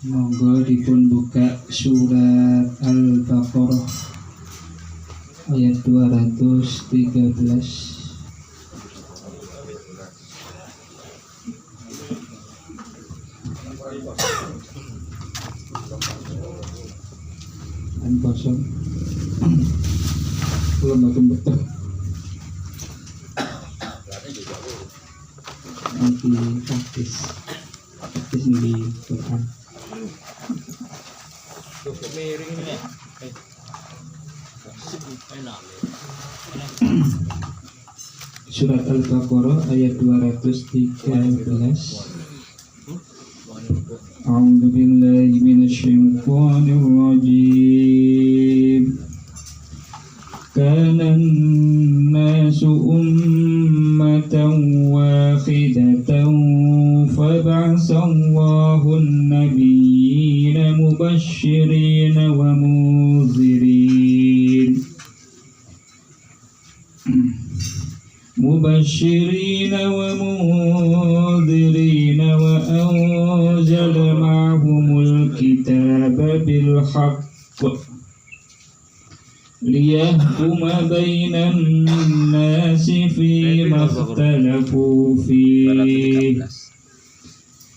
Monggo dipun buka surat Al-Baqarah ayat 213. Kosong belum makin betul nanti praktis di Quran. Surat Al-Baqarah ayat 213. A'udzu billahi minasyaitonir rajim. Kana an-nasu ummatan wahidatan fab'atha Allahu an-nabiyyina mubashshirina wa munzirin wa anzala ma'ahumul kitaba bil haqq liyahkuma bainan nasi fima ikhtalafu fihi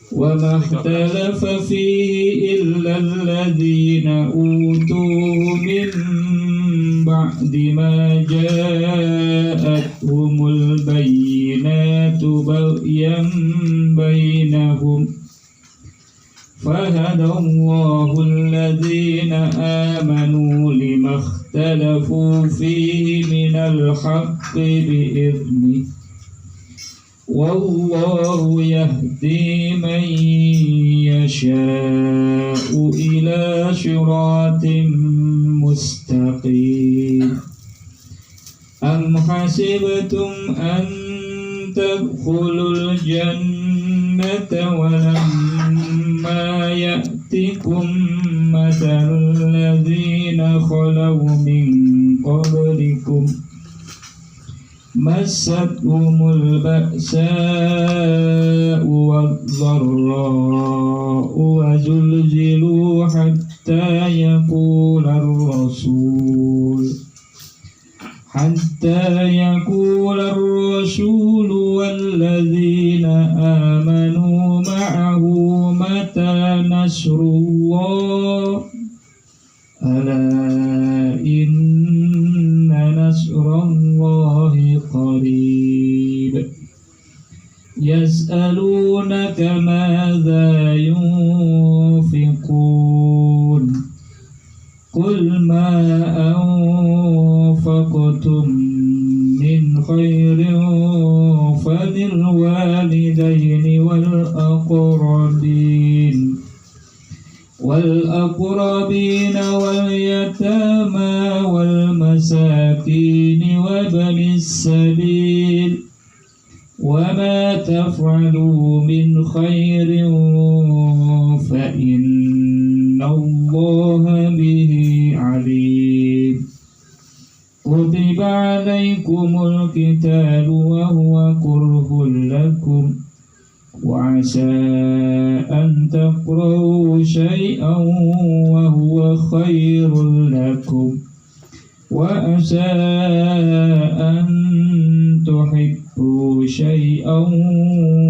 wa ma ikhtalafa fihi illa alladhina utuhu min ba'di ma ja'atuhumul bayyinatu baghyan bainahum فهدى الله الذين آمنوا لما اختلفوا فيه من الحق بإذنه والله يهدي من يشاء إلى صراط مستقيم أم حسبتم أن تدخلوا الجنة ولما يأتكم مثل الذين خلوا من قبلكم مستهم البأساء والضراء وزلزلوا حتى يقول الرسول والذين آمنوا معه متى نصر الله ألا إن نصر الله قريب يسألونك ماذا ينفقون قل ما أنفقتم من خير فللوالدين والأقربين واليتامى والمساكين وابن السبيل وما تفعلوا من خير فإن الله به عليم كتب عليكم القتال وهو كره لكم وعسى أن تكرهوا شيئا وهو خير لكم وعسى أن تحبوا شيئا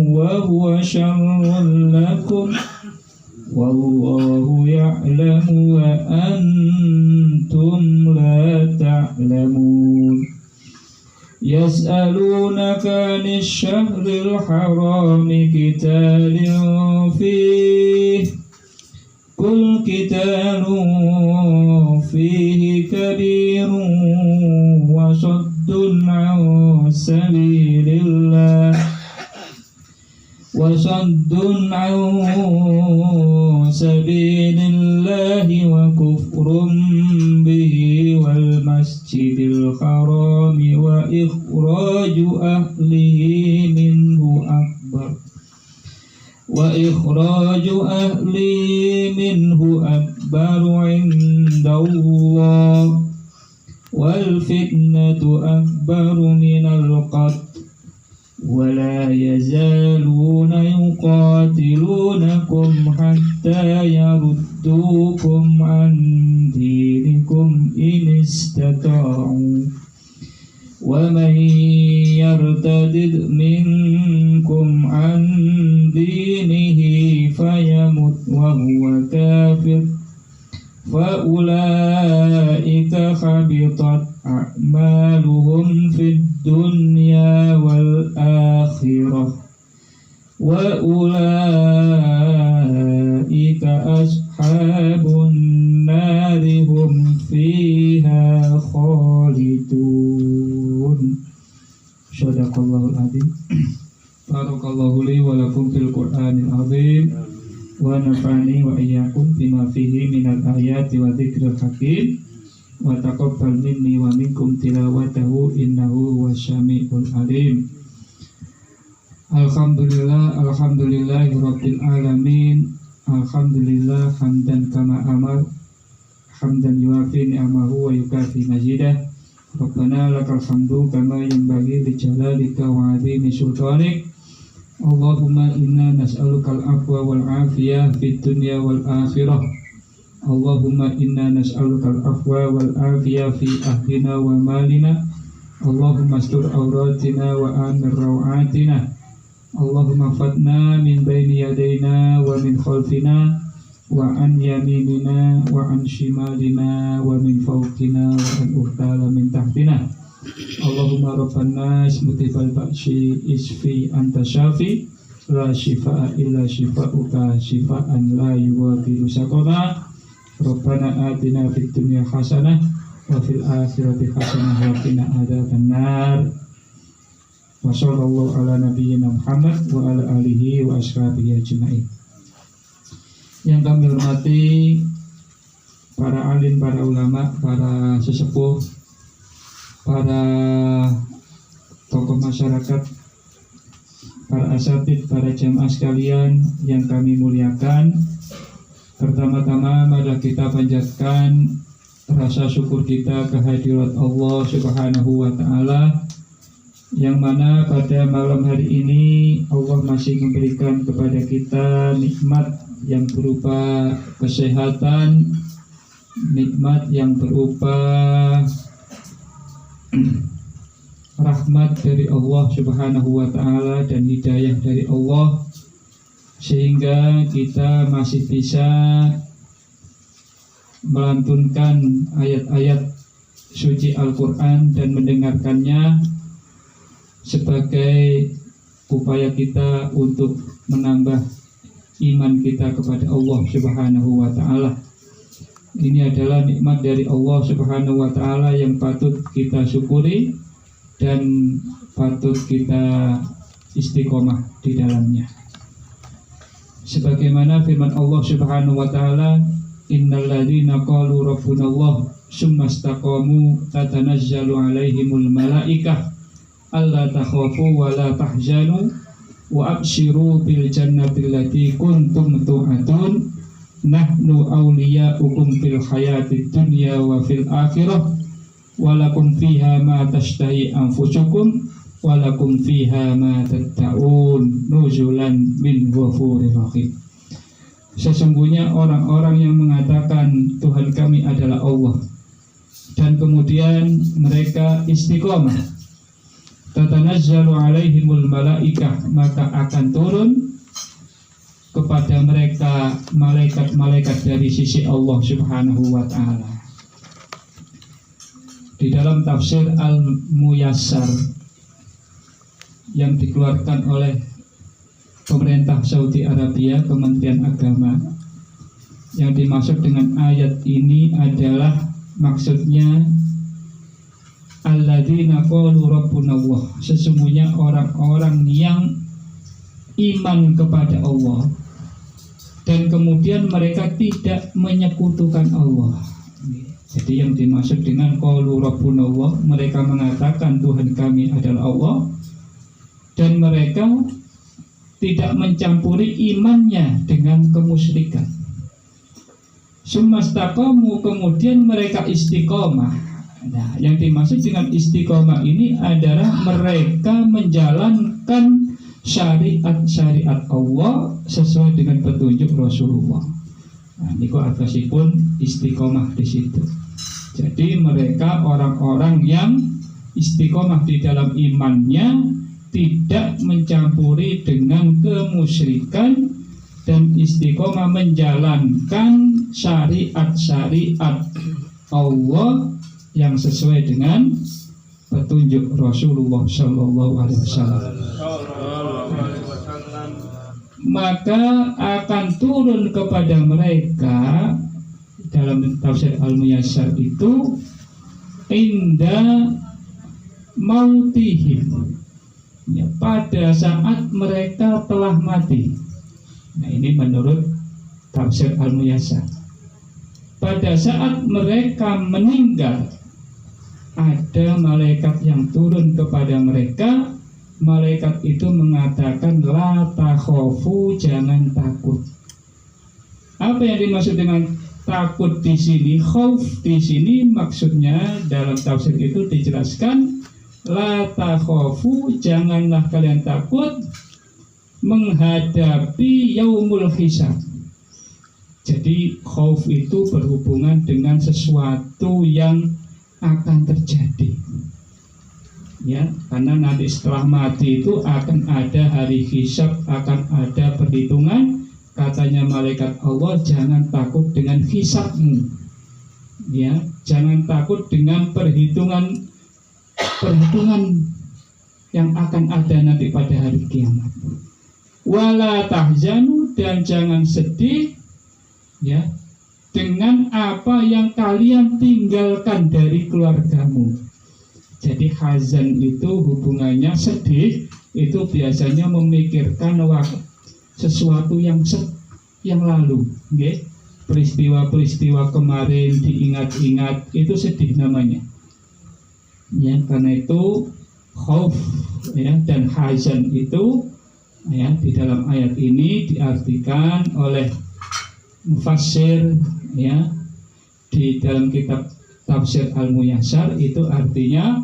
وهو شر لكم والله يعلم وأنتم لا تعلمون يسألونك عن الشهر الحرام قتال فيه قل قتال فيه كبير وصد عن سبيل الله وكفر به والمسجد الحرام وإخراج أهله منه أكبر عند الله والفتنة أكبر من القتل ولا يزالون يقاتلونكم حتى hatta yaruddukum an dinikum in istata'u wa man yartadid minkum an dinihi fayamut wa huwa kafir fa ulaika habitat a'maluhum fid dunya wal akhirah wa ulaika ashabun nari hum fiha khalidun. Shadaqallahul adzim. Barakallahu li wa lakum fil Qur'anil azim wa nafa'ani wa iyyakum bima fihi minal ayati wa dzikril hakim wa taqabbal minni wa minkum tilawatahu innahu wasyami'ul alim. Alhamdulillahi rabbil alamin. Alhamdulillah hamdan kama amar, hamdan yuafi ni'amahu wa yukafi mazidah. Rabbana lakal hamdu kama yanbaghi li jalalika wa 'azimi sultanik. Allahumma inna nas'alukal afwa wal afiyah fid dunya wal akhirah. Allahumma inna nas'alukal afwa wal afiyah fi ahlina wa malina. Allahumma astur auratina wa amir rawatina. Allahumma fatna min baini yadayna wa min khalfina wa an yaminina wa an shimalina wa min fawqina wa an uhtala min tahtina. Allahumma rabban nas mutibal ba'si isfi anta syafi la shifa'a illa shifa'uka shifa'an la yughadiru saqama. Rabbana atina fid dunya hasanah wa fil akhirati hasanah wa qina adzabannar. Wa sallallahu ala nabiyyina Muhammad wa ala alihi wa ashabihi ajma'in. Yang kami hormati para alim, para ulama, para sesepuh, para tokoh masyarakat, para asatid, para jamaah sekalian yang kami muliakan. Pertama-tama mari kita panjatkan rasa syukur kita kehadirat Allah Subhanahu wa taala, yang mana pada malam hari ini Allah masih memberikan kepada kita nikmat yang berupa kesehatan, nikmat yang berupa rahmat dari Allah Subhanahu wa taala dan hidayah dari Allah, sehingga kita masih bisa melantunkan ayat-ayat suci Al-Quran dan mendengarkannya sebagai upaya kita untuk menambah iman kita kepada Allah Subhanahu wa taala. Ini adalah nikmat dari Allah Subhanahu wa taala yang patut kita syukuri dan patut kita istiqomah di dalamnya. Sebagaimana firman Allah Subhanahu wa taala, innal ladzina qalu rabbunallah summa istaqamu tatanazzalu alaihimul malaikah alla takhafu wa la tahzanu wa abshiru bil jannati allati kuntum tu'adun nahnu awliya'ukum fil hayatid dunya wa fil akhirah walakum fiha ma tashtahi anfusukum walakum fiha ma tatta'un nuzulan min ghafurir rahim. Sesungguhnya orang-orang yang mengatakan Tuhan kami adalah Allah dan kemudian mereka istiqomah, tatanazzalu alaihimul malaikah, maka akan turun kepada mereka malaikat-malaikat dari sisi Allah Subhanahu wa taala. Di dalam tafsir Al-Muyassar yang dikeluarkan oleh pemerintah Saudi Arabia, Kementerian Agama, yang dimaksud dengan ayat ini adalah maksudnya alladzina qalu rabbunallah, sesungguhnya orang-orang yang iman kepada Allah dan kemudian mereka tidak menyekutukan Allah. Jadi yang dimaksud dengan qalu rabbunallah, mereka mengatakan Tuhan kami adalah Allah dan mereka tidak mencampuri imannya dengan kemusyrikan. Sumastaqamu, kemudian mereka istiqomah. Nah, yang dimaksud dengan istiqomah ini adalah mereka menjalankan syariat-syariat Allah sesuai dengan petunjuk Rasulullah. Nah, niku atasipun istiqomah di situ. Jadi mereka orang-orang yang istiqomah di dalam imannya, tidak mencampuri dengan kemusyrikan, dan istiqomah menjalankan syariat-syariat Allah yang sesuai dengan petunjuk Rasulullah Shallallahu Alaihi Wasallam. Maka akan turun kepada mereka dalam tafsir Al-Muyassar itu inda mautihim, ya, pada saat mereka telah mati. Nah, ini menurut tafsir Al-Muyassar. Pada saat mereka meninggal, ada malaikat yang turun kepada mereka. Malaikat itu mengatakan la takhofu, jangan takut. Apa yang dimaksud dengan takut di sini? Khauf di sini maksudnya dalam tafsir itu dijelaskan la takhofu, janganlah kalian takut menghadapi yaumul hisab. Jadi khauf itu berhubungan dengan sesuatu yang akan terjadi. Ya, karena nanti setelah mati itu akan ada hari hisab, akan ada perhitungan. Katanya malaikat Allah, jangan takut dengan hisabmu. Ya, jangan takut dengan perhitungan yang akan ada nanti pada hari kiamat. Wala tahzanu, dan jangan sedih, ya, dengan apa yang kalian tinggalkan dari keluargamu. Jadi hazan itu hubungannya sedih, itu biasanya memikirkan sesuatu yang lalu, okay? Peristiwa-peristiwa kemarin diingat-ingat, itu sedih namanya. Ya, karena itu khauf, ya, dan hazan itu, ya, di dalam ayat ini diartikan oleh mufassir, ya, di dalam kitab tafsir Al-Muyassar, itu artinya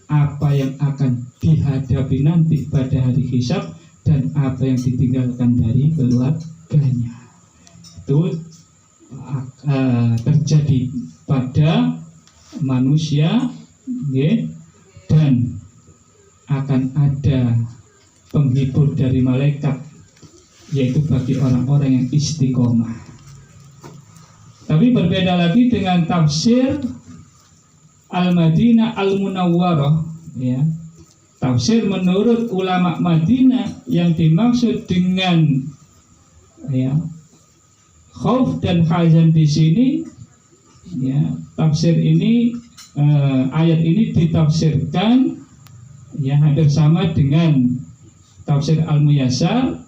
apa yang akan dihadapi nanti pada hari hisab dan apa yang ditinggalkan dari keluarganya. Itu terjadi pada manusia, ya, dan akan ada penghibur dari malaikat, yaitu bagi orang-orang yang istiqomah. Tapi berbeda lagi dengan tafsir Al-Madinah Al-Munawwarah, ya. Tafsir menurut ulama Madinah yang dimaksud dengan, ya, khauf dan hazan di sini, ya, tafsir ini, ayat ini ditafsirkan, ya, hampir sama dengan tafsir Al-Muyassar,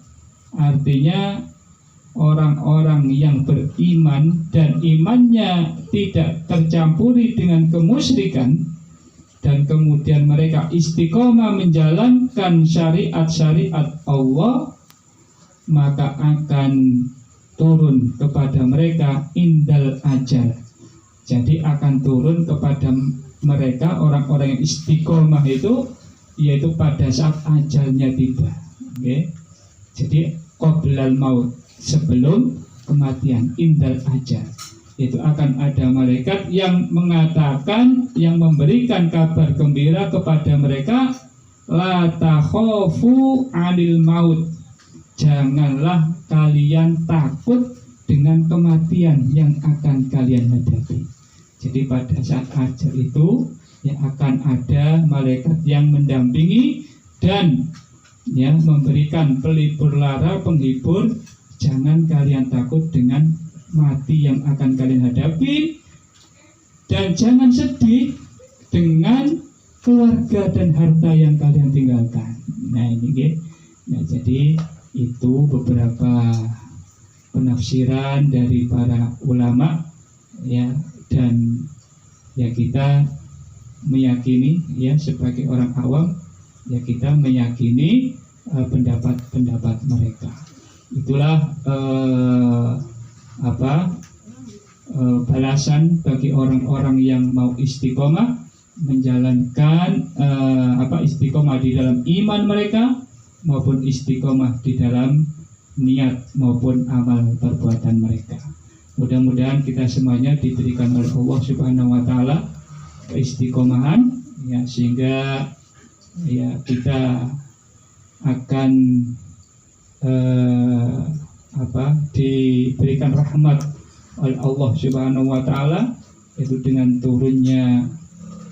artinya orang-orang yang beriman dan imannya tidak tercampuri dengan kemusyrikan, dan kemudian mereka istiqomah menjalankan syariat-syariat Allah, maka akan turun kepada mereka indal ajal. Jadi akan turun kepada mereka orang-orang yang istiqomah itu, yaitu pada saat ajalnya tiba. Okay? Jadi qoblal maut, sebelum kematian, indal ajal, itu akan ada malaikat yang mengatakan, yang memberikan kabar gembira kepada mereka, la takhofu anil maut, janganlah kalian takut dengan kematian yang akan kalian hadapi. Jadi pada saat ajal itu, ya, akan ada malaikat yang mendampingi dan, ya, memberikan pelipur lara, penghibur. Jangan kalian takut dengan mati yang akan kalian hadapi, dan jangan sedih dengan keluarga dan harta yang kalian tinggalkan. Nah, ini, ya. Nah, jadi itu beberapa penafsiran dari para ulama, ya, dan, ya, kita meyakini, ya, sebagai orang awam, ya, kita meyakini pendapat-pendapat mereka. Itulah balasan bagi orang-orang yang mau istiqomah menjalankan istiqomah di dalam iman mereka, maupun istiqomah di dalam niat maupun amal perbuatan mereka. Mudah-mudahan kita semuanya diberikan oleh Allah Subhanahu wa taala keistiqomahan, ya, sehingga ya kita akan diberikan rahmat oleh Allah Subhanahu wa taala, itu dengan turunnya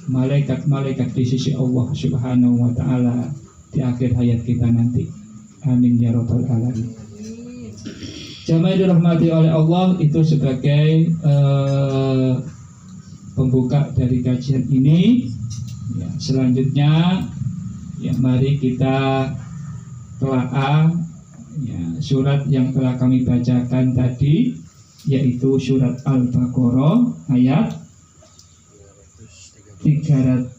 malaikat-malaikat di sisi Allah Subhanahu wa taala di akhir hayat kita nanti. Amin ya rabbal alamin. Jamaah dirahmati oleh Allah, itu sebagai pembuka dari kajian ini. Ya, selanjutnya ya mari kita telaah ya, surat yang telah kami bacakan tadi, yaitu surat Al-Baqarah ayat 213.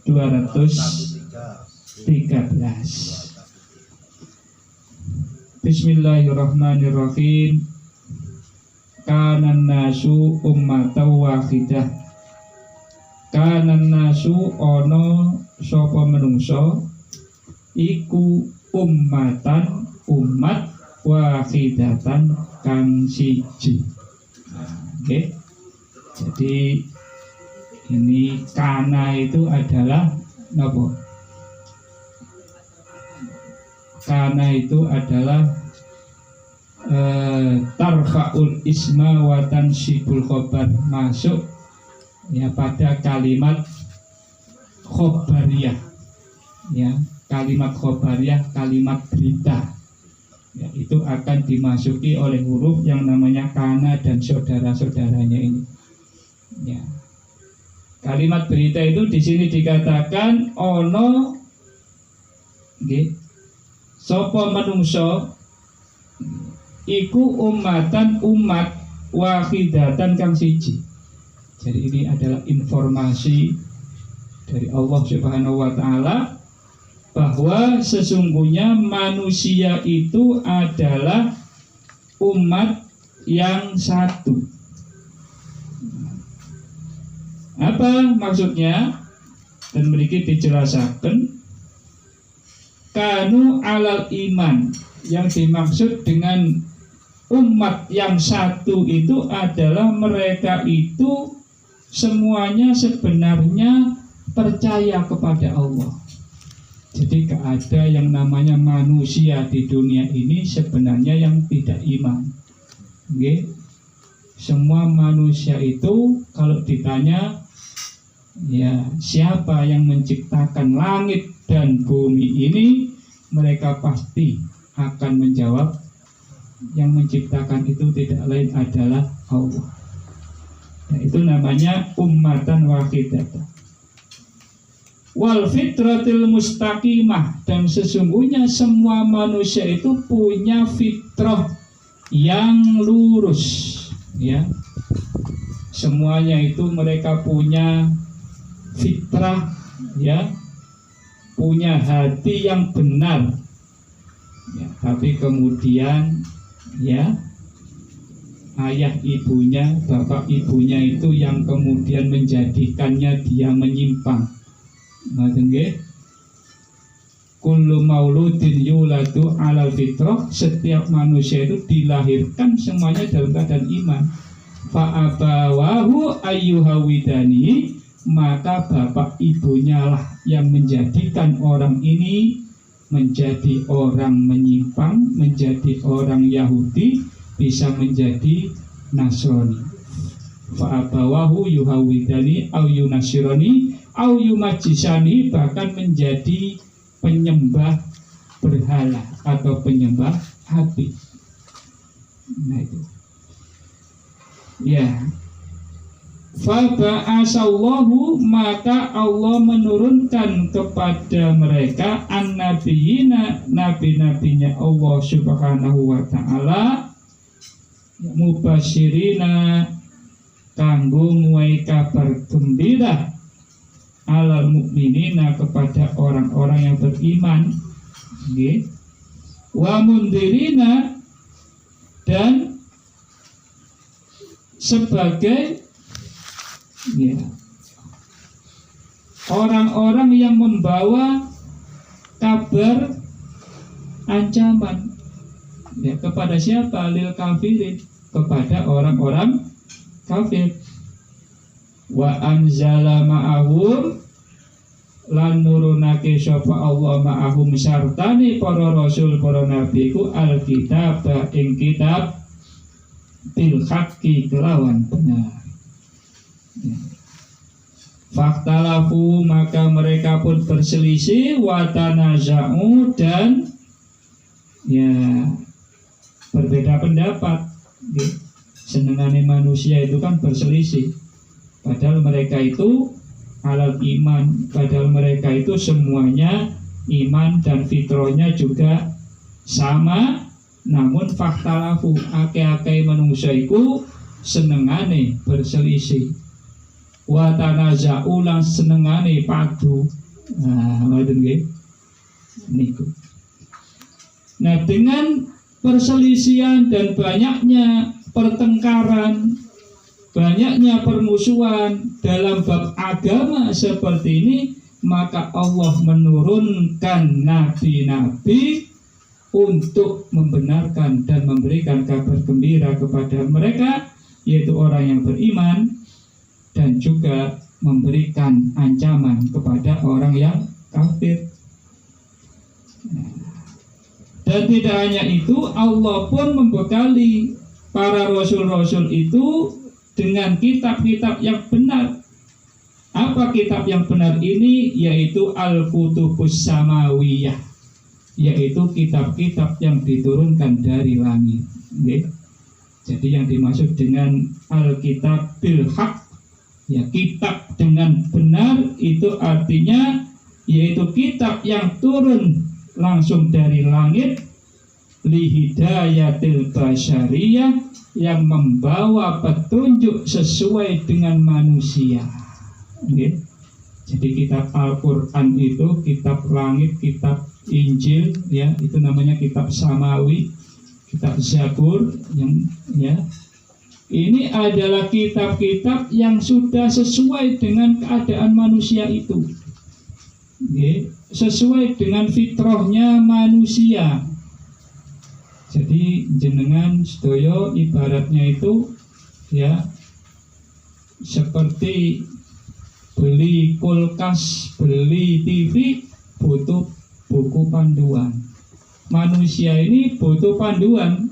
Bismillahirrahmanirrahim. Kanan nasu ummatan wahidah. Kanan nasu ono sapa menungso iku ummatan umat wahidatan kang siji. Oke. Jadi ini kana itu adalah apa? Kana itu adalah tarfa'ul isma wa tansibul khobar, masuk ya pada kalimat khobariyah, ya, kalimat khobariyah, kalimat berita, ya, itu akan dimasuki oleh huruf yang namanya kana dan saudara-saudaranya ini, ya. Kalimat berita itu di sini dikatakan ono nggih sapa manungsa iku ummatan umat wahidatan kang siji. Jadi ini adalah informasi dari Allah Subhanahu wa taala bahwa sesungguhnya manusia itu adalah umat yang satu. Apa maksudnya? Dan berikut dijelaskan kanu alal iman. Yang dimaksud dengan umat yang satu itu adalah mereka itu semuanya sebenarnya percaya kepada Allah. Jadi tidak ada yang namanya manusia di dunia ini sebenarnya yang tidak iman. Okay? Semua manusia itu kalau ditanya, ya, siapa yang menciptakan langit dan bumi ini, mereka pasti akan menjawab yang menciptakan itu tidak lain adalah Allah. Nah, itu namanya ummatan wahidatan. Wal fitratil mustaqimah, dan sesungguhnya semua manusia itu punya fitrah yang lurus, ya. Semuanya itu mereka punya fitrah, ya, punya hati yang benar, ya, tapi kemudian ya ayah ibunya, bapak ibunya itu yang kemudian menjadikannya dia menyimpang. Ngoten nggih. Kullu mauludin yuladu alal fitrah, setiap manusia itu dilahirkan semuanya dalam keadaan iman. Fa abawahu ayyuhawidani, maka bapak ibunya lah yang menjadikan orang ini menjadi orang menyimpang, menjadi orang Yahudi, bisa menjadi Nasrani. Fa abawahu yuhawidani au yunasirani au yumajisani, bahkan menjadi penyembah berhala atau penyembah api. Nah itu, ya. Faba'asallahu, maka Allah menurunkan kepada mereka an-nabiyina, nabi-nabinya Allah Subhanahu wa ta'ala, mubasyirina, kanggo nguwai kabar gembira, alal mukminina, kepada orang-orang yang beriman, okay. Wa mundirina, dan sebagai, ya, orang-orang yang membawa kabar ancaman. Ya, kepada siapa? Lil kafirin, kepada orang-orang kafir. Wa anzala ma'ahum, lan nurunake sapa Allah ma'ahum sartane para rasul para nabi ku alkitab ing kitab bil haqqi kelawan benar. Faktalafu, maka mereka pun berselisih, watanaza'u, dan ya berbeda pendapat. Senengane manusia itu kan berselisih, padahal mereka itu alal iman, padahal mereka itu semuanya iman dan fitrahnya juga sama. Namun faktalafu, ake-ake manusia itu senengane berselisih, watanaza'u, lan senengane padu. Ngoten nggih niku. Nah, dengan perselisihan dan banyaknya pertengkaran, banyaknya permusuhan dalam bab agama seperti ini, maka Allah menurunkan nabi-nabi untuk membenarkan dan memberikan kabar gembira kepada mereka, yaitu orang yang beriman, dan juga memberikan ancaman kepada orang yang kafir. Dan tidak hanya itu, Allah pun membekali para rasul-rasul itu dengan kitab-kitab yang benar. Apa kitab yang benar ini? Yaitu Al-Kutubus Samawiyah, yaitu kitab-kitab yang diturunkan dari langit. Okay? Jadi yang dimaksud dengan Alkitab bil haq, ya kitab dengan benar, itu artinya yaitu kitab yang turun langsung dari langit, lihidayatil basyariyah, yang membawa petunjuk sesuai dengan manusia. Okay? Jadi kitab Al-Quran itu kitab langit, kitab Injil, ya itu namanya kitab samawi, kitab Zabur, yang ya ini adalah kitab-kitab yang sudah sesuai dengan keadaan manusia itu. Okay? Sesuai dengan fitrahnya manusia. Jadi jenengan sedaya ibaratnya itu ya seperti beli kulkas, beli TV, butuh buku panduan. Manusia ini butuh panduan.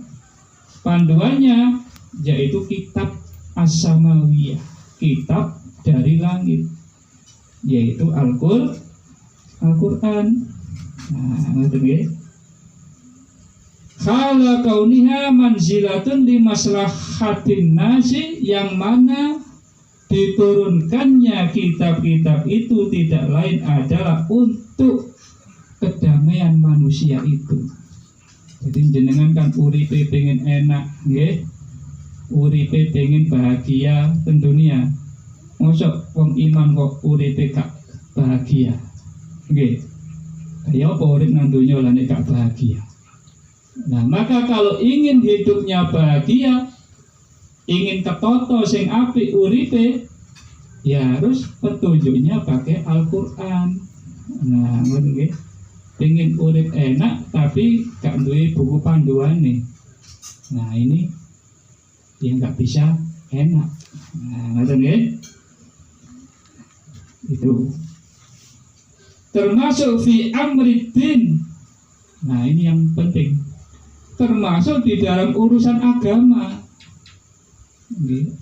Panduannya yaitu kitab as-samawiyah, kitab dari langit, yaitu Al-Qur'an. Nah, ngerti nggih? Khala kauniha manzilatun li maslahatin nasi, yang mana diturunkannya kitab-kitab itu tidak lain adalah untuk kedamaian manusia itu. Jadi jenengan kan uripe pengen enak, nggih. Uripe pengen bahagia ten dunia. Mosok wong iman kok uripe gak bahagia. Nggih. Kaya apa urip nang donya lan gak bahagia. Nah, maka kalau ingin hidupnya bahagia, ingin ketoto sing apik uripe, ya harus petunjuknya pakai Al-Qur'an. Nah, ngoten nggih. Pengen urip enak tapi gak duwe buku panduan nih. Nah, ini yang gak bisa enak. Nah, ngoten nggih. Itu termasuk fi amriddin. Nah, ini yang penting. Termasuk di dalam urusan agama.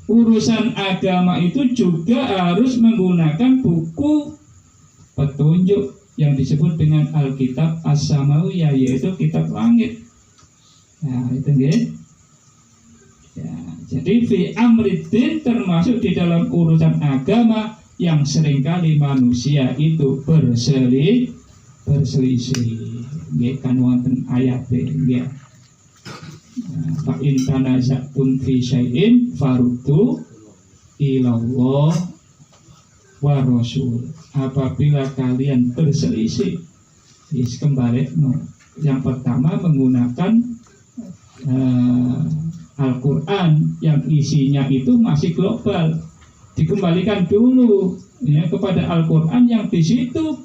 Urusan agama itu juga harus menggunakan buku petunjuk yang disebut dengan Alkitab As-Samawiyah, yaitu kitab langit. Nah, itu nggih. Ya, jadi fi amriddin termasuk di dalam urusan agama yang seringkali manusia itu berselisih. Nggih kan wonten ayat nggih. Fa in tanaza'tum fi syai'in faruddu ilallah wa rasul. Apabila kalian berselisih, kembali yang pertama menggunakan Al-Quran yang isinya itu masih global, dikembalikan dulu ya kepada Al-Quran yang di situ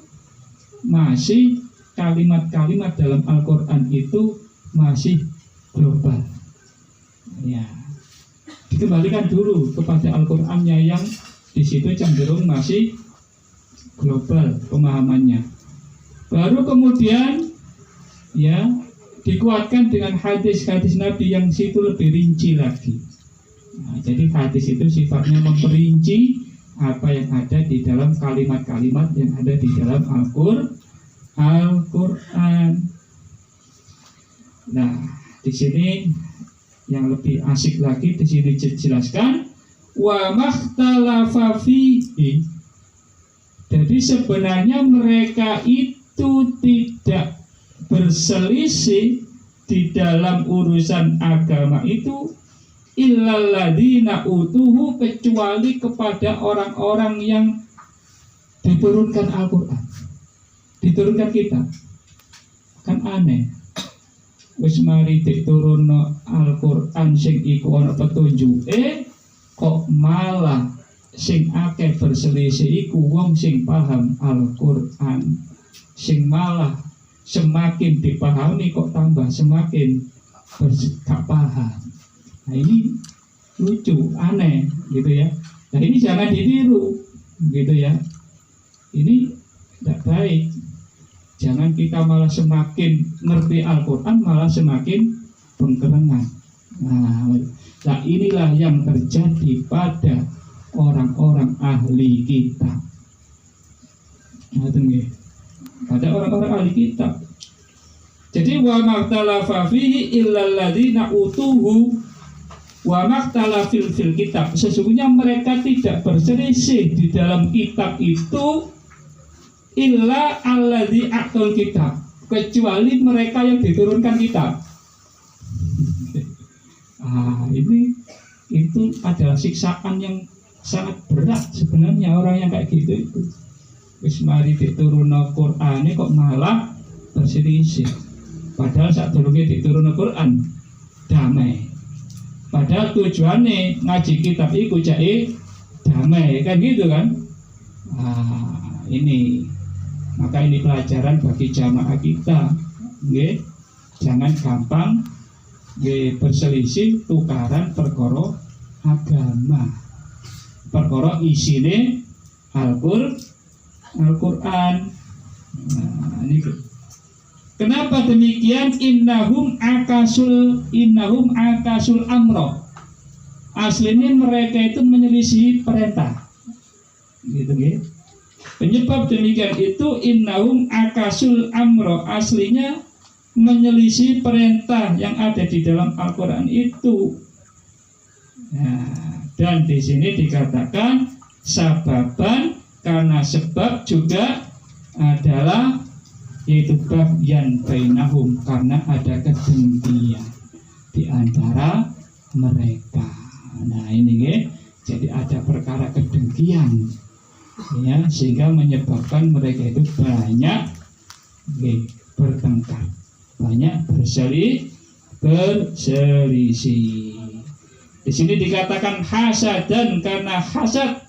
masih kalimat-kalimat dalam Al-Quran itu masih global. Ya, dikembalikan dulu kepada Al-Qurannya yang di situ cenderung masih global pemahamannya. Baru kemudian ya dikuatkan dengan hadis-hadis Nabi yang situ lebih rinci lagi. Nah, jadi hadis itu sifatnya memperinci apa yang ada di dalam kalimat-kalimat yang ada di dalam Al-Quran. Nah, di sini yang lebih asik lagi di sini dijelaskan wa makhtalafa fihi. Jadi sebenarnya mereka itu tidak berselisih di dalam urusan agama itu illalladzina utuhu, kecuali kepada orang-orang yang diturunkan Al-Quran, diturunkan kitab. Kan aneh, wis mari diturunno Al-Quran sing iku ana petunjuke, kok malah sing akeh berselisih iku wong sing paham Al-Quran, sing malah semakin dipahami kok tambah semakin gak paham. Nah ini lucu, aneh gitu ya. Nah ini jangan ditiru gitu ya. Ini tidak baik. Jangan kita malah semakin ngerti Al-Quran malah semakin pengkerengan. Nah inilah yang terjadi pada orang-orang ahli kitab. Pada orang-orang ahli kitab. Jadi wa maktalafa fihi illalladzina utuhu wa makhtalafil fil kitab. Sesungguhnya mereka tidak berselisih di dalam kitab itu illa alladzi atul kitab, kecuali mereka yang diturunkan kitab. Ini itu adalah siksaan yang sangat berat sebenarnya orang yang kayak gitu itu. Wis mari diturunno Qur'an kok malah berselisih. Padahal saat durunge diturunno Qur'an damai. Padahal tujuannya ngaji kitab iku jake damai, kan gitu kan? Ini maka ini pelajaran bagi jamaah kita, nggih. Jangan gampang nggih berselisih tukaran perkara agama. Perkara isine Al-Qur'an. Ini kenapa demikian? Innahum akasul amro. Aslinya mereka itu menyelisih perintah. Gitu gitu. Penyebab demikian itu innahum akasul amro. Aslinya menyelisih perintah yang ada di dalam Al-Quran itu. Nah, dan di sini dikatakan sababan, karena sebab juga adalah yaitu bagyan bainahum, karena ada kedengkian di antara mereka. Nah ini ya, jadi ada perkara kedengkian ya, sehingga menyebabkan mereka itu banyak bertengkar, banyak berselisih. Di sini dikatakan hasadan, karena hasad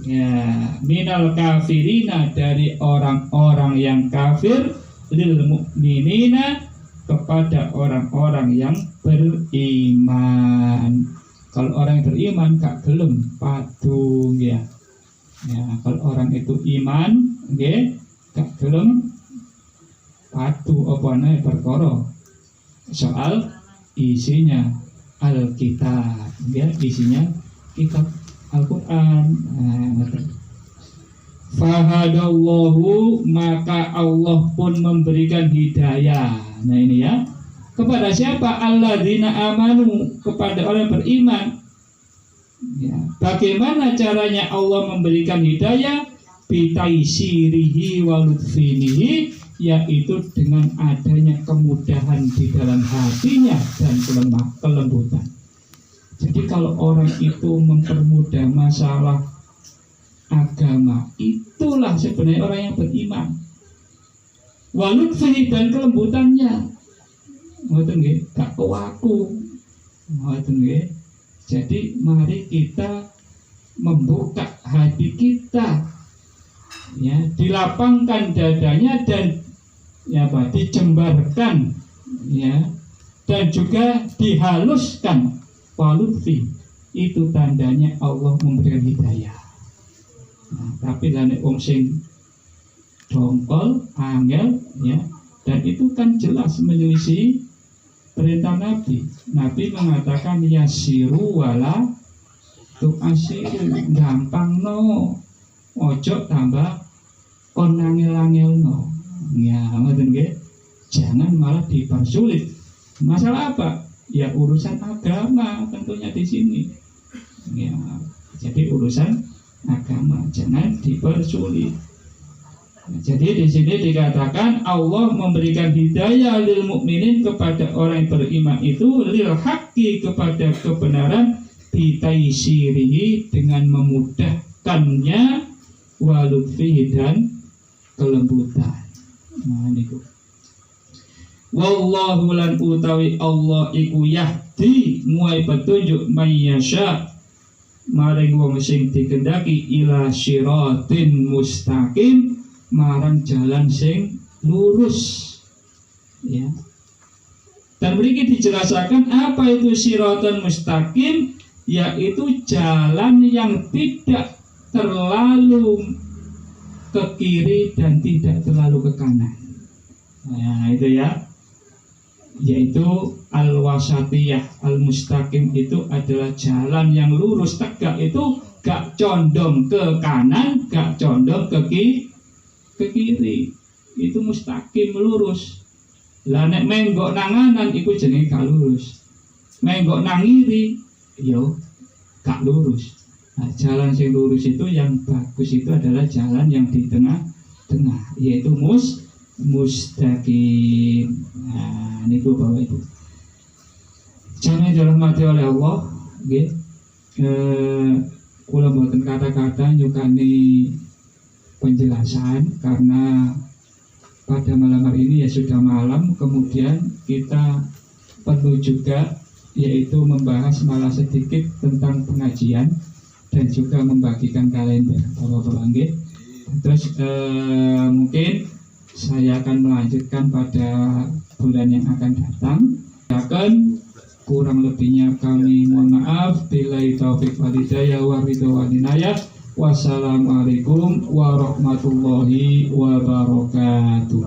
ya minal kafirina, dari orang-orang yang kafir, lil mu'minina, kepada orang-orang yang beriman. Kalau orang yang beriman gak gelem padu ya. Ya, kalau orang itu iman nggih gak gelem padu apa nae perkara soal isinya Alkitab ya, isinya kitab Al-Quran. Fahadallahu, maka Allah pun memberikan hidayah. Nah ini ya, kepada siapa? Alladzina amanu, kepada orang yang beriman ya. Bagaimana caranya Allah memberikan hidayah? Bitaisirihi wa lutfinihi, yaitu dengan adanya kemudahan di dalam hatinya dan kelembutan. Jadi kalau orang itu mempermudah masalah agama, itulah sebenarnya orang yang beriman. Walutfihi, dan kelembutannya, ngoten nggih, gak kewaku, ngoten nggih. Jadi mari kita membuka hati kita, ya, dilapangkan dadanya dan dicembarkan, ya, dan juga dihaluskan. Walutfi itu tandanya Allah memberikan hidayah. Nah, tapi lah nek wong sing dongkol, angel, ya, dan itu kan jelas menyelisih perintah Nabi. Nabi mengatakan yasiru wala tu'asiru, gampang no, ojo tambah kon angel-angel no. Ya, ngoten nggih. Jangan malah dipersulit. Masalah apa? Ya urusan agama tentunya di sini. Ya, jadi urusan agama jangan dipersulit. Jadi di sini dikatakan Allah memberikan hidayah lil mukminin kepada orang yang beriman itu lil haqqi kepada kebenaran bitaisirihi dengan memudahkannya walutfihi dan kelembutan. Nah niku. Wallahu lan utawi Allah iku yahdi muai petunjuk mayyasha maring wong sing dikendaki ila syiratin mustaqim marang jalan sing lurus, ya. Dan berikut dijelaskan apa itu syiratul mustaqim, yaitu jalan yang tidak terlalu ke kiri dan tidak terlalu ke kanan. Nah itu ya, yaitu al-wasatiyah, al-mustaqim itu adalah jalan yang lurus tegak, itu gak condong ke kanan, gak condong ke kiri, itu mustaqim lurus. Lah nek menggok nanganan iku jenenge gak lurus, menggok nangiri yo gak lurus. Nah, jalan yang lurus itu yang bagus itu adalah jalan yang di tengah-tengah, yaitu mustaqim. Nah niku Bapak Ibu, jangan dirahmati oleh Allah, nggih. Kula mboten kata-kata nyukani penjelasan karena pada malam hari ini ya sudah malam, kemudian kita perlu juga yaitu membahas malah sedikit tentang pengajian dan juga membagikan kalender Bapak-bapak nggih. Terus mungkin saya akan melanjutkan pada bulan yang akan datang. Kurang lebihnya kami mohon maaf. Billahi taufik wal hidayah wa ridha wal inayah. Wassalamualaikum warahmatullahi wabarakatuh.